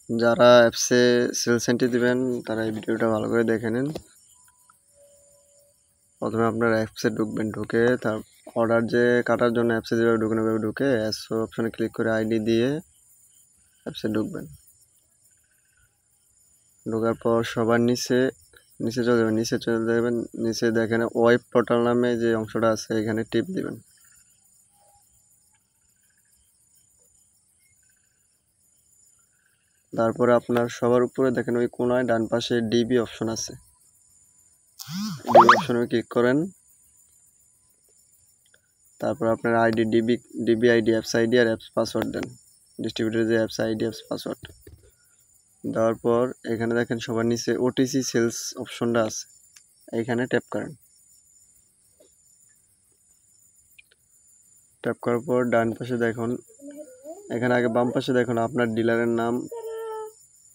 যারা অ্যাপসে sales entry দিবেন তারা এই ভিডিওটা ভালো করে দেখে নিন। প্রথমে আপনার অ্যাপসে ঢুকবেন, ঢুকে তার অর্ডার যে কাটার জন্য অ্যাপসে যেভাবে ঢুকেন ওইভাবে ঢুকে এসও অপশনে ক্লিক করে আইডি দিয়ে অ্যাপসে ঢুকবেন। ঢোকার পর সবার নিচে চলে যাবেন, নিচে দেখেন ওয়েব পোর্টাল নামে যে অংশটা আছে এখানে টিপ দিবেন। তারপরে আপনার সবার উপরে দেখেন ওই কোনায় ডান পাশে ডিবি অপশন আছে, ডিবি অপশনে ক্লিক করেন। তারপর আপনার ID DB ID, apps ID আর অ্যাপস পাসওয়ার্ড দেন, ডিস্ট্রিবিউটরের যে অ্যাপস আইডি অ্যাপস পাসওয়ার্ড দেওয়ার পর এখানে দেখেন সবার নিচে ওটিসি সেলস অপশনটা আছে, এইখানে ট্যাপ করেন। ট্যাপ করার পর ডান পাশে দেখুন, এখানে আগে বাম পাশে দেখুন আপনার ডিলারের নাম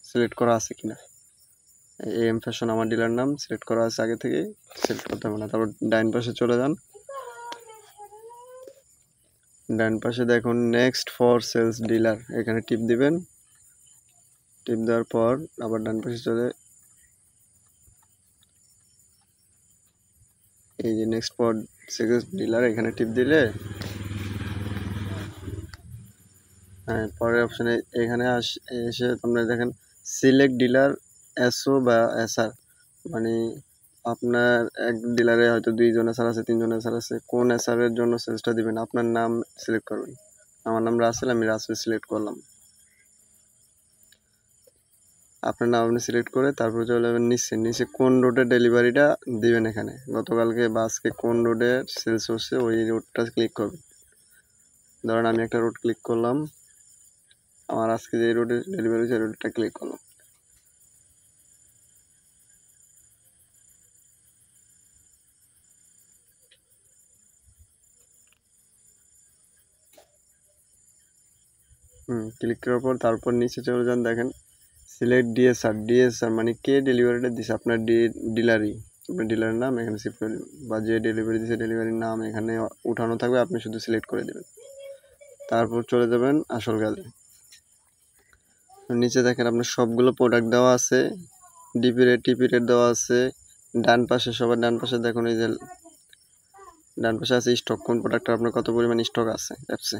সিলেক্ট করা আছে কিনা। এম ফ্যাশন আমার ডিলার নাম সিলেক্ট করা আছে, আগে থেকে সিলেক্ট করতে হবে না। তারপর ডান পাশে চলে যান, ডান পাশে দেখুন নেক্সট ফর সেলস ডিলার, এখানে টিপ দিবেন। টিপ দেওয়ার পর আবার ডান পাশে চলে এই যে নেক্সট ফর সেলস ডিলার, এখানে টিপ দিলে হ্যাঁ পরের অপশানে এখানে এসে আপনারা দেখেন সিলেক্ট ডিলার এসও বা এসআর, মানে আপনার এক ডিলারে হয়তো 2 জন এসআর আছে, 3 জন এসআর আছে, কোন এসআর এর জন্য সেলসটা দিবেন আপনার নাম সিলেক্ট করবেন। আমার নাম রাসেল, আমি রাসেল সিলেক্ট করলাম। আপনার নাম আপনি সিলেক্ট করে তারপর চলে যাবেন নিচে কোন রোডে ডেলিভারিটা দিবেন, এখানে গতকালকে বা আজকে কোন রোডে সেলস হচ্ছে ওই রোডটা ক্লিক করবেন। ধরেন আমি একটা রোড ক্লিক করলাম, আমার আজকে যে রোডে ডেলিভারি হচ্ছে রোডটা ক্লিক করলাম। ক্লিক করার পর তারপর নিচে চলে যান, দেখেন সিলেক্ট ডিএসআর মানে কে ডেলিভারিটা দিছে, আপনার ডিলারই, আপনার ডিলারের নাম এখানে সিলেক্ট করে দেবেন, বা যে ডেলিভারি দিছে ডেলিভারির নাম এখানে উঠানো থাকবে, আপনি শুধু সিলেক্ট করে দেবেন। তারপর চলে যাবেন আসল কাজে। নিচে দেখেন আপনার সবগুলো প্রোডাক্ট দেওয়া আছে, টিপি রেট দেওয়া আছে। ডান পাশে সবার ডান পাশে দেখুন এই যে ডান পাশে আছে স্টক, কোন প্রোডাক্টটা আপনার কত পরিমাণ স্টক আছে অ্যাপসে।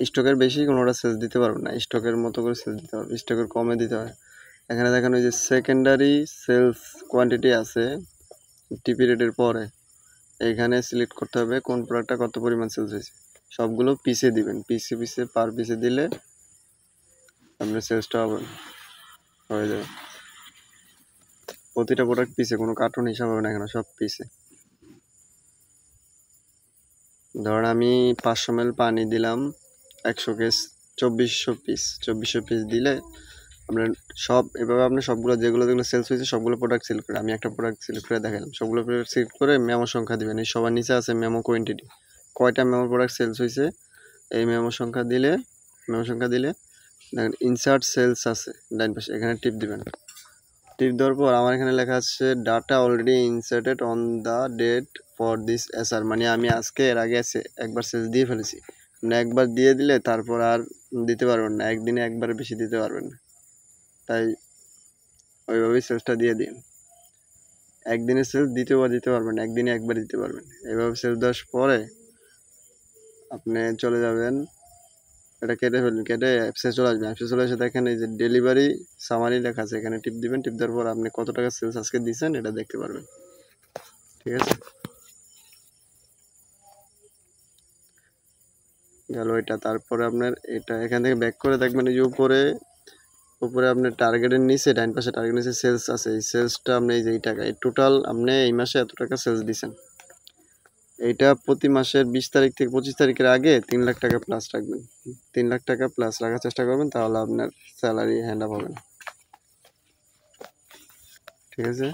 স্টকের বেশি কোনোটা সেলস দিতে পারবে না, স্টকের মতো করে সেলস দিতে পারবে, স্টকের কমে দিতে হয়। এখানে দেখেন ওই যে সেকেন্ডারি সেলস কোয়ান্টিটি আছে টিপি রেটের পরে, এখানে সিলেক্ট করতে হবে কোন প্রোডাক্টটা কত পরিমাণ সেলস হয়েছে। সবগুলো পিসে দিবেন, পিসে পার পিসে দিলে আপনার সেলসটা হয়ে যাবে। প্রতিটা প্রোডাক্ট পিসে, কোনো কার্টুন হিসাব হবে না, এখানে সব পিসে। ধরেন আমি 500 ml পানি দিলাম 100 কেস, 2400 পিস দিলে আপনার সব এভাবে আপনি সবগুলো যেগুলো সেলস হয়েছে সবগুলো প্রোডাক্ট সিলেক্ট করে, আমি একটা প্রোডাক্ট সিলেক্ট করে দেখালাম, সবগুলো প্রোডাক্ট সিলেক্ট করে মেমো সংখ্যা দিবেন। এই সবার নিচে আছে মেমো কোয়ান্টিটি, কয়টা মেমো প্রোডাক্ট সেলস হয়েছে এই মেমো সংখ্যা দিলে দেখেন ইনসার্ট সেলস আছে ডান পাশে, এখানে টিপ দিবেন। টিপ দেওয়ার পর আমার এখানে লেখা আছে data already inserted on the date for this SR, মানে আমি আজকে এর আগে একবার সেলস দিয়ে ফেলেছি, মানে একবার দিয়ে দিলে তারপর আর দিতে পারবেন না, একদিনে একবার বেশি দিতে পারবেন না, তাই ওইভাবেই সেলসটা দিয়ে দিন। একদিনে সেলস দ্বিতীয়বার দিতে পারবেন, একদিনে একবার দিতে পারবেন। এইভাবে সেলস দেওয়ার পরে আপনি চলে যাবেন, এটা কেটে ফেলবেন, কেটে অ্যাপসে চলে আসবেন। অ্যাপসে চলে এসে দেখেন এই যে ডেলিভারি সামারি লেখা আছে, এখানে টিপ দিবেন। টিপ দেওয়ার পর আপনি কত টাকা সেলস আজকে দিয়েছেন এটা দেখতে পারবেন। ঠিক আছে, গেল এটা। তারপরে আপনার এটা এখান থেকে ব্যাক করে দেখবেন এই যে উপরে আপনার টার্গেটের নিচে ডান পাশে টার্গেটের নিচে সেলস আছে, এই সেলসটা আপনি এই যে এই টাকা, এই টোটাল আপনি এই মাসে এত টাকা সেলস দিয়েছেন, এইটা প্রতি মাসের 20 তারিখ থেকে 25 তারিখের আগে 3 লাখ টাকা প্লাস রাখবেন। 3 লাখ টাকা প্লাস রাখার চেষ্টা করবেন, তাহলে আপনার স্যালারি হ্যান্ড আপ হবে না। ঠিক আছে।